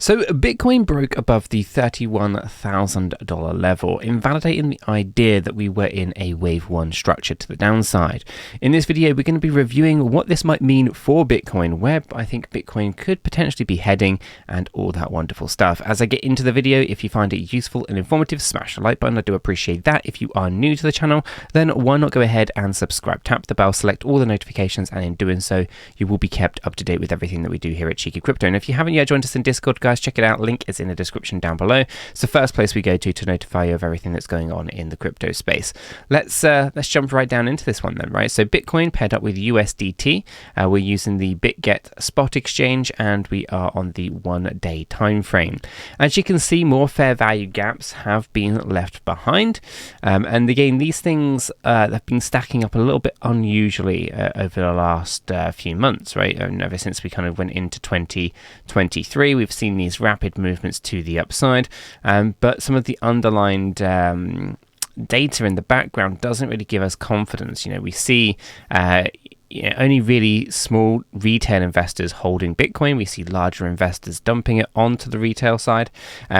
So Bitcoin broke above the $31,000 level, invalidating the idea that we were in a wave one structure to the downside. In this video, we're going to be reviewing what this might mean for Bitcoin, where I think Bitcoin could potentially be heading, and all that wonderful stuff. As I get into the video, if you find it useful and informative, smash the like button. I do appreciate that. If you are new to the channel, then why not go ahead and subscribe? Tap the bell, select all the notifications, and in doing so, you will be kept up to date with everything that we do here at Cheeky Crypto. And if you haven't yet joined us in Discord, guys, check it out. Link is in the description down below. It's the first place we go to notify you of everything that's going on in the crypto space. Let's jump right down into this one then, right? So Bitcoin paired up with USDT. We're using the 𝗕𝗘𝗪𝗔𝗥𝗘 exchange, and we are on the 1 day time frame. As you can see, more fair value gaps have been left behind, and again, these things have been stacking up a little bit unusually over the last few months, right? And ever since we kind of went into 2023, we've seen these rapid movements to the upside, but some of the underlying data in the background doesn't really give us confidence. We see only really small retail investors holding Bitcoin. We see larger investors dumping it onto the retail side.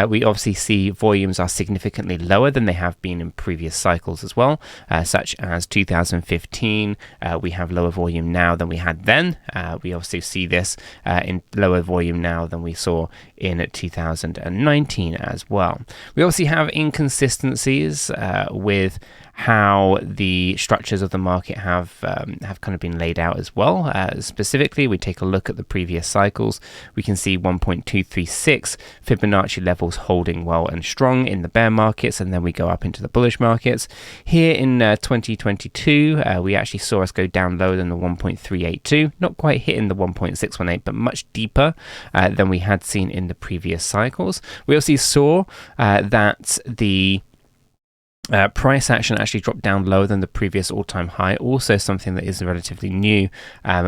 We obviously see volumes are significantly lower than they have been in previous cycles as well, such as 2015. We have lower volume now than we had then. We also see this in lower volume now than we saw in 2019 as well. We obviously have inconsistencies with how the structures of the market have kind of been laid out as well. Specifically, we take a look at the previous cycles. We can see 1.236 Fibonacci levels holding well and strong in the bear markets, and then we go up into the bullish markets. Here in 2022, we actually saw us go down lower than the 1.382, not quite hitting the 1.618, but much deeper than we had seen in the previous cycles. We also saw that the price action actually dropped down lower than the previous all-time high, also something that is relatively new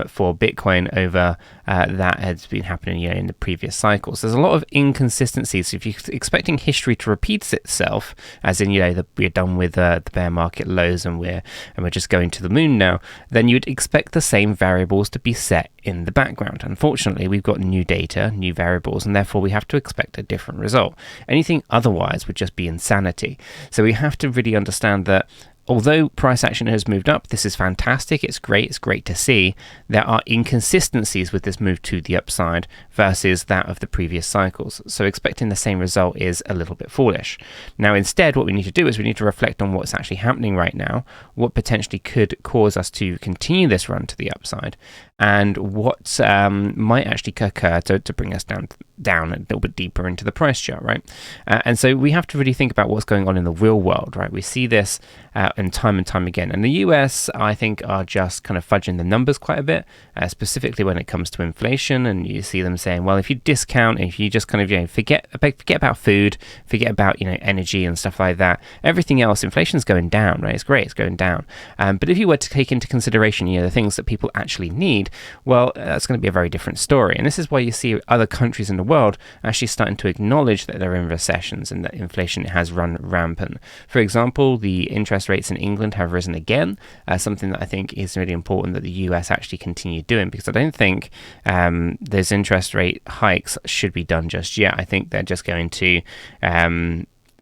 for Bitcoin over that has been happening in the previous cycles. There's a lot of inconsistencies. So if you're expecting history to repeat itself, as in we're done with the bear market lows and we're just going to the moon now, then you'd expect the same variables to be set in the background. Unfortunately, we've got new data, new variables, and therefore we have to expect a different result. Anything otherwise would just be insanity. So we have to really understand that although price action has moved up, this is fantastic, it's great to see, there are inconsistencies with this move to the upside versus that of the previous cycles. So expecting the same result is a little bit foolish. Now instead, what we need to do is we need to reflect on what's actually happening right now, what potentially could cause us to continue this run to the upside, and what might actually occur to bring us down a little bit deeper into the price chart, right? And so we have to really think about what's going on in the real world, right? We see this and time again. And the US, I think, are just kind of fudging the numbers quite a bit, specifically when it comes to inflation. And you see them saying, well, if you discount, if you just kind of forget about food, forget about energy and stuff like that, everything else, inflation's going down, right? It's great, it's going down. But if you were to take into consideration the things that people actually need, well, that's going to be a very different story. And this is why you see other countries in the world actually starting to acknowledge that they're in recessions and that inflation has run rampant. For example, the interest rates in England have risen again, something that I think is really important that the US actually continue doing, because I don't think those interest rate hikes should be done just yet. I think they're just going to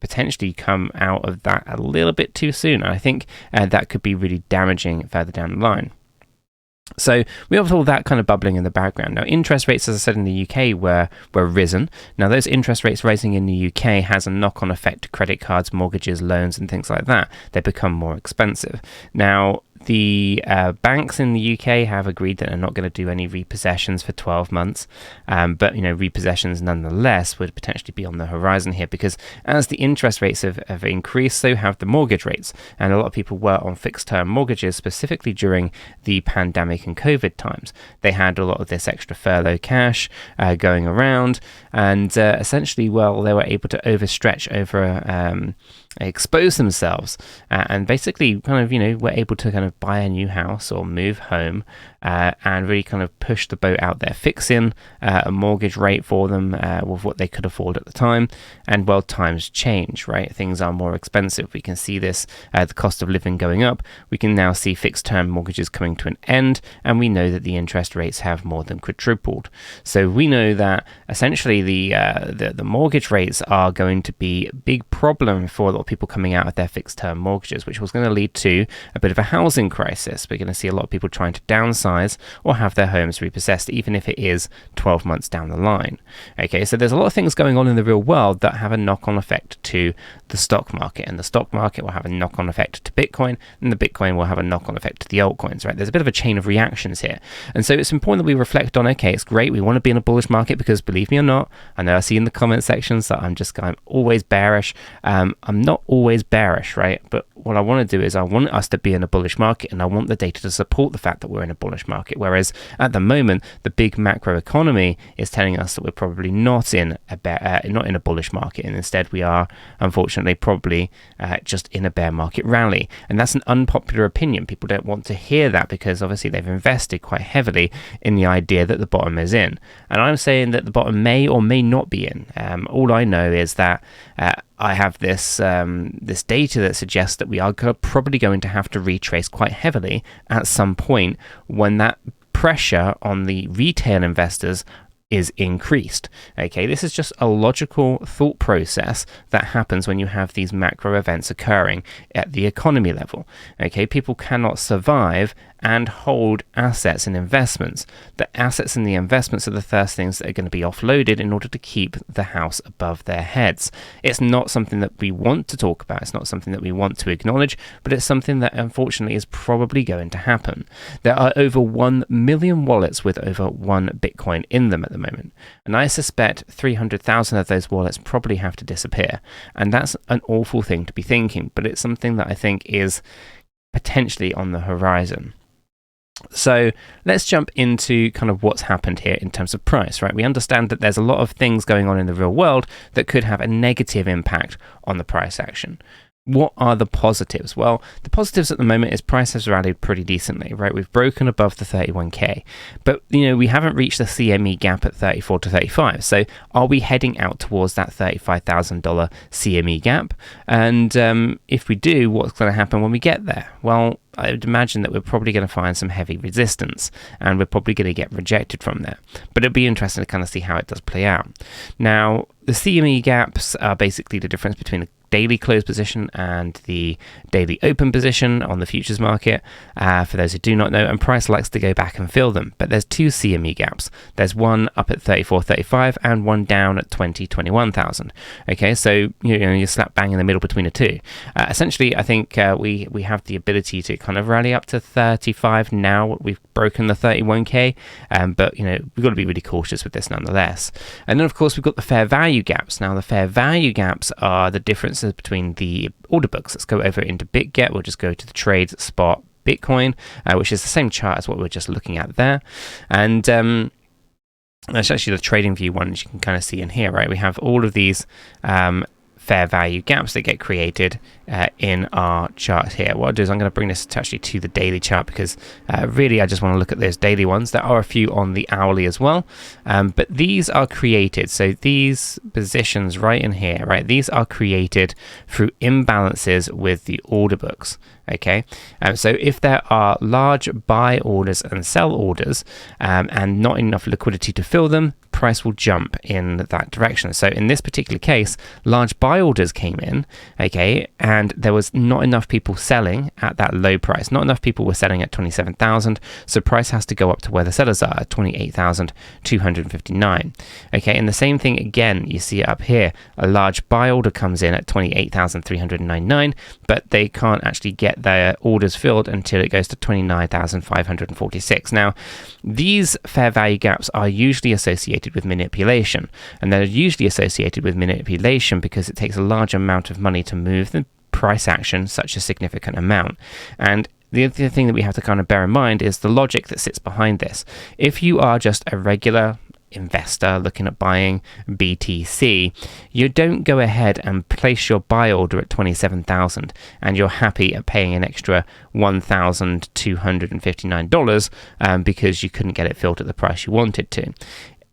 potentially come out of that a little bit too soon. I think that could be really damaging further down the line. So we have all that kind of bubbling in the background. Now, interest rates, as I said, in the UK were risen. Now, those interest rates rising in the UK has a knock-on effect to credit cards, mortgages, loans, and things like that. They become more expensive. Now, the banks in the UK have agreed that they're not going to do any repossessions for 12 months, but repossessions nonetheless would potentially be on the horizon here, because as the interest rates have increased, so have the mortgage rates, and a lot of people were on fixed-term mortgages, specifically during the pandemic and COVID times. They had a lot of this extra furlough cash going around, and essentially, well, they were able to overstretch expose themselves and basically kind of were able to kind of buy a new house or move home and really kind of push the boat out there, fixing a mortgage rate for them with what they could afford at the time. And well, times change, right? Things are more expensive. We can see this, the cost of living going up. We can now see fixed term mortgages coming to an end, and we know that the interest rates have more than quadrupled. So we know that essentially the mortgage rates are going to be a big problem for a lot of people coming out of their fixed term mortgages, which was going to lead to a bit of a housing crisis. We're going to see a lot of people trying to downsize or have their homes repossessed, even if it is 12 months down the line. Okay, so there's a lot of things going on in the real world that have a knock-on effect to the stock market, and the stock market will have a knock-on effect to Bitcoin, and the Bitcoin will have a knock-on effect to the altcoins, right? There's a bit of a chain of reactions here. And so it's important that we reflect on, okay, it's great, we want to be in a bullish market, because believe me or not, I know I see in the comment sections that I'm always bearish. I'm not always bearish, right? But what I want to do is I want us to be in a bullish market, and I want the data to support the fact that we're in a bullish market. Whereas at the moment, the big macro economy is telling us that we're probably not in a bullish market, and instead we are, unfortunately, probably just in a bear market rally. And that's an unpopular opinion. People don't want to hear that, because obviously they've invested quite heavily in the idea that the bottom is in. And I'm saying that the bottom may or may not be in. All I know is that I have this data that suggests that we are probably going to have to retrace quite heavily at some point when that pressure on the retail investors is increased. Okay, this is just a logical thought process that happens when you have these macro events occurring at the economy level. Okay, people cannot survive and hold assets and investments. The assets and the investments are the first things that are going to be offloaded in order to keep the house above their heads. It's not something that we want to talk about. It's not something that we want to acknowledge, but it's something that unfortunately is probably going to happen. There are over 1 million wallets with over 1 Bitcoin in them at the moment, and I suspect 300,000 of those wallets probably have to disappear. And that's an awful thing to be thinking, but it's something that I think is potentially on the horizon. So let's jump into kind of what's happened here in terms of price, right? We understand that there's a lot of things going on in the real world that could have a negative impact on the price action. What are the positives? Well, the positives at the moment is price has rallied pretty decently, right? We've broken above the 31k, but we haven't reached the CME gap at 34 to 35. So are we heading out towards that $35,000 CME gap? And if we do, what's going to happen when we get there? Well, I would imagine that we're probably going to find some heavy resistance, and we're probably going to get rejected from there. But it'll be interesting to kind of see how it does play out. Now, the CME gaps are basically the difference between the daily close position and the daily open position on the futures market, for those who do not know, and price likes to go back and fill them. But there's two CME gaps. There's one up at 34.35 and one down at 21,000. Okay, so you're slap bang in the middle between the two. Essentially, I think we have the ability to kind of rally up to 35 now. We've broken the 31k, but we've got to be really cautious with this nonetheless. And then of course we've got the fair value gaps. Now the fair value gaps are the differences between the order books. Let's go over into BitGet. We'll just go to the trades spot Bitcoin, which is the same chart as what we're just looking at there. And that's actually the trading view one, as you can kind of see in here, right? We have all of these fair value gaps that get created in our chart here. What I'll do is I'm going to bring this actually to the daily chart, because really I just want to look at those daily ones. There are a few on the hourly as well, but these are created. So these positions right in here, right, these are created through imbalances with the order books. Okay, so if there are large buy orders and sell orders and not enough liquidity to fill them, price will jump in that direction. So in this particular case, large buy orders came in, okay, and there was not enough people selling at that low price. Not enough people were selling at 27,000, so price has to go up to where the sellers are at 28,259. Okay, and the same thing again, you see it up here. A large buy order comes in at 28,399, but they can't actually get their orders filled until it goes to 29,546. Now, these fair value gaps are usually associated with manipulation, and they're usually associated with manipulation because it takes a large amount of money to move the price action such a significant amount. And the other thing that we have to kind of bear in mind is the logic that sits behind this. If you are just a regular investor looking at buying BTC, you don't go ahead and place your buy order at 27,000 and you're happy at paying an extra $1,259 because you couldn't get it filled at the price you wanted to.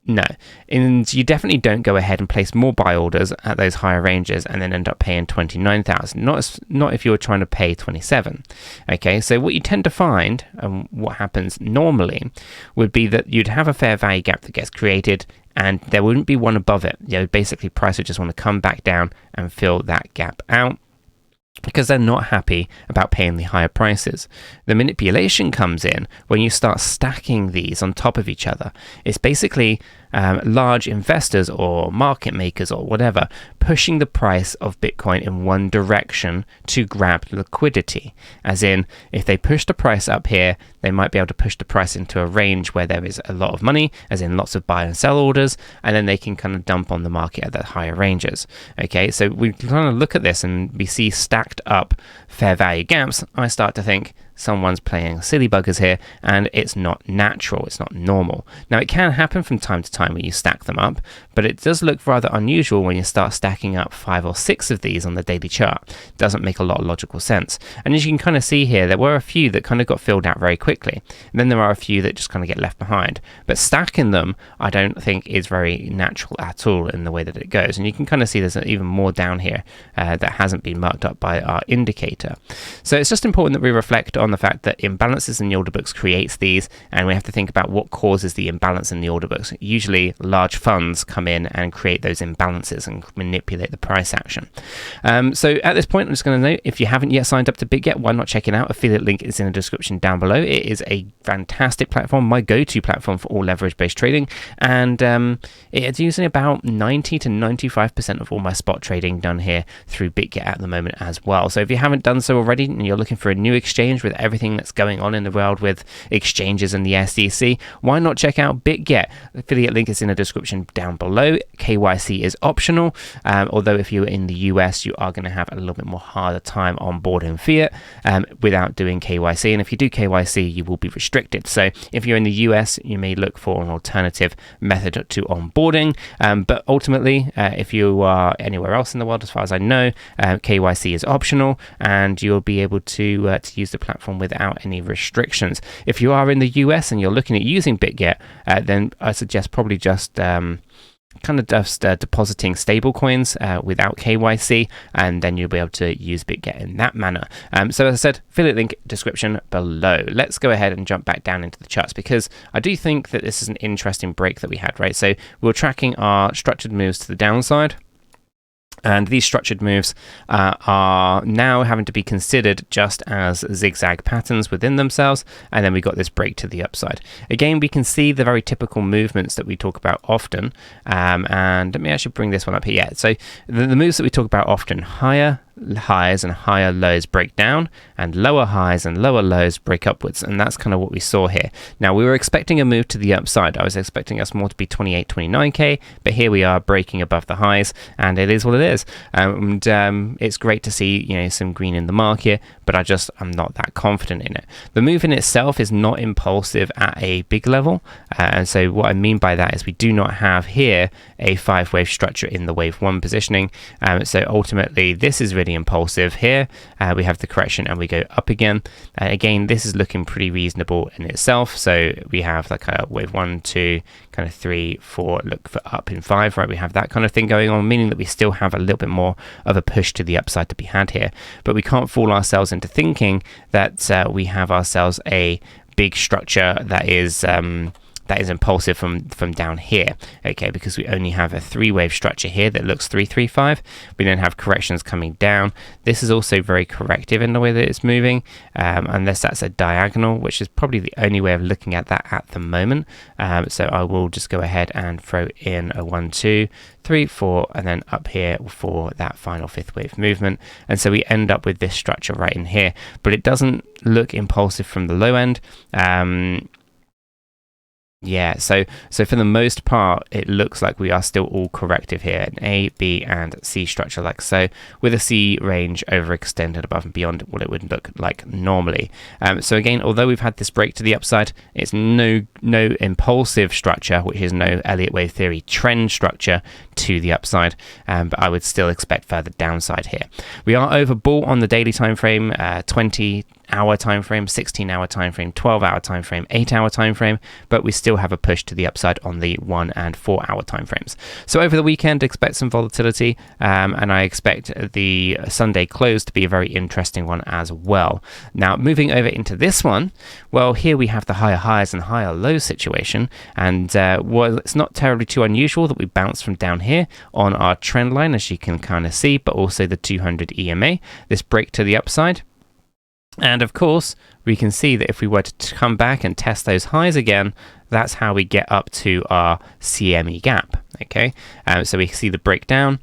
No, and you definitely don't go ahead and place more buy orders at those higher ranges and then end up paying 29,000. Not if you're trying to pay 27. Okay, so what you tend to find, and what happens normally, would be that you'd have a fair value gap that gets created, and there wouldn't be one above it. Basically, price would just want to come back down and fill that gap out, because they're not happy about paying the higher prices. The manipulation comes in when you start stacking these on top of each other. It's basically large investors or market makers or whatever pushing the price of Bitcoin in one direction to grab liquidity. As in, if they push the price up here, they might be able to push the price into a range where there is a lot of money, as in lots of buy and sell orders, and then they can kind of dump on the market at the higher ranges. Okay, so we kind of look at this and we see stacked up fair value gaps. I start to think someone's playing silly buggers here, and it's not natural, it's not normal. Now, it can happen from time to time when you stack them up, but it does look rather unusual when you start stacking up 5 or 6 of these on the daily chart. It doesn't make a lot of logical sense. And as you can kind of see here, there were a few that kind of got filled out very quickly, and then there are a few that just kind of get left behind. But stacking them, I don't think is very natural at all in the way that it goes. And you can kind of see there's even more down here that hasn't been marked up by our indicator. So it's just important that we reflect on the fact that imbalances in the order books creates these, and we have to think about what causes the imbalance in the order books. Usually large funds come in and create those imbalances and manipulate the price action. So at this point, I'm just going to note, if you haven't yet signed up to BitGet, why not check it out? Affiliate link is in the description down below. It is a fantastic platform, my go-to platform for all leverage-based trading, and it's using about 90 to 95% of all my spot trading done here through BitGet at the moment as well. So if you haven't done so already and you're looking for a new exchange with everything that's going on in the world with exchanges and the SEC, why not check out BitGet? Affiliate link is in the description down below. KYC is optional, although if you're in the US, you are going to have a little bit more harder time onboarding fiat without doing KYC, and if you do KYC, you will be restricted. So if you're in the US, you may look for an alternative method to onboarding, but ultimately, if you are anywhere else in the world, as far as I know, KYC is optional, and you'll be able to use the platform without any restrictions. If you are in the US and you're looking at using BitGet, then I suggest probably just depositing stable coins without KYC, and then you'll be able to use BitGet in that manner. So as I said, affiliate link description below. Let's go ahead and jump back down into the charts, because I do think that this is an interesting break that we had, right? So we're tracking our structured moves to the downside, and these structured moves are now having to be considered just as zigzag patterns within themselves, and then we got this break to the upside. Again, we can see the very typical movements that we talk about often, and let me actually bring this one up here. Yeah, so the moves that we talk about often: higher highs and higher lows break down, and lower highs and lower lows break upwards, and that's kind of what we saw here. Now, we were expecting a move to the upside. I was expecting us more to be 28, 29k, but here we are breaking above the highs, and it is what it is. And it's great to see, some green in the market, but I'm not that confident in it. The move in itself is not impulsive at a big level, and so what I mean by that is we do not have here a 5-wave structure in the wave 1 positioning. So ultimately, this is really impulsive here. We have the correction and we go up again. Again, this is looking pretty reasonable in itself. So we have like a wave 1, 2, kind of 3, 4, look for up in 5, right? We have that kind of thing going on, meaning that we still have a little bit more of a push to the upside to be had here. But we can't fool ourselves into thinking that we have ourselves a big structure that is impulsive from down here, okay, because we only have a 3-wave structure here that looks 335. We then have corrections coming down. This is also very corrective in the way that it's moving, unless that's a diagonal, which is probably the only way of looking at that at the moment. So I will just go ahead and throw in a 1, 2, 3, 4, and then up here for that final 5th wave movement. And so we end up with this structure right in here, but it doesn't look impulsive from the low end. Yeah, so for the most part, it looks like we are still all corrective here. An A, B, and C structure like so, with a C range overextended above and beyond what it would look like normally. So again, although we've had this break to the upside, it's no impulsive structure, which is no Elliott wave theory trend structure to the upside, but I would still expect further downside here. We are overbought on the daily time frame, 20-hour time frame, 16-hour time frame, 12-hour time frame, 8-hour time frame, but we still have a push to the upside on the 1 and 4-hour time frames. So over the weekend, expect some volatility, and I expect the Sunday close to be a very interesting one as well. Now, moving over into this one, well, here we have the higher highs and higher lows situation, and well, it's not terribly too unusual that we bounce from down here on our trend line, as you can kind of see, but also the 200 EMA, this break to the upside. And of course, we can see that if we were to come back and test those highs again, that's how we get up to our CME gap. Okay, so we see the breakdown.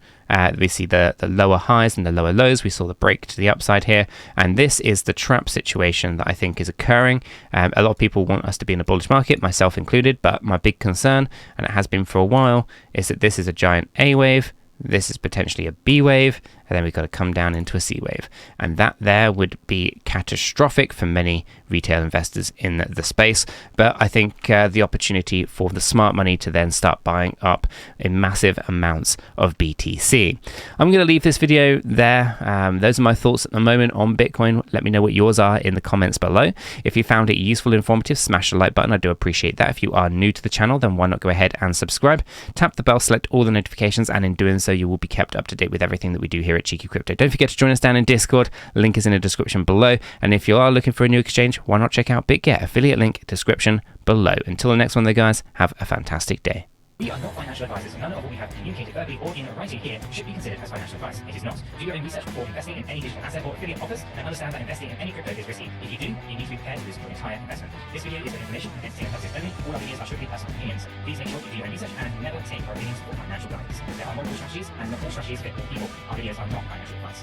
We see the lower highs and the lower lows. We saw the break to the upside here, and this is the trap situation that I think is occurring. A lot of people want us to be in a bullish market, myself included, but my big concern, and it has been for a while, is that this is a giant A wave, this is potentially a B wave, and then we've got to come down into a C wave. And that there would be catastrophic for many retail investors in the space. But I think the opportunity for the smart money to then start buying up in massive amounts of BTC. I'm going to leave this video there. Those are my thoughts at the moment on Bitcoin. Let me know what yours are in the comments below. If you found it useful, informative, smash the like button. I do appreciate that. If you are new to the channel, then why not go ahead and subscribe? Tap the bell, select all the notifications, and in doing so, you will be kept up to date with everything that we do here at Cheeky Crypto. Don't forget to join us down in Discord. Link is in the description below. And if you are looking for a new exchange, why not check out BitGet? Affiliate link description below. Until the next one, though, guys, have a fantastic day. We are not financial advisors, and none of what we have communicated verbally or in writing here should be considered as financial advice. It is not. Do your own research before investing in any digital asset or affiliate offers, and understand that investing in any crypto is risky. If you do, you need to be prepared to lose your entire investment. This video is for information and entertainment purposes only. All our videos are strictly personal opinions. Please make sure you do your own research and never take our opinions for financial guidance. There are multiple strategies, and not all strategies fit all people. Our videos are not financial advice.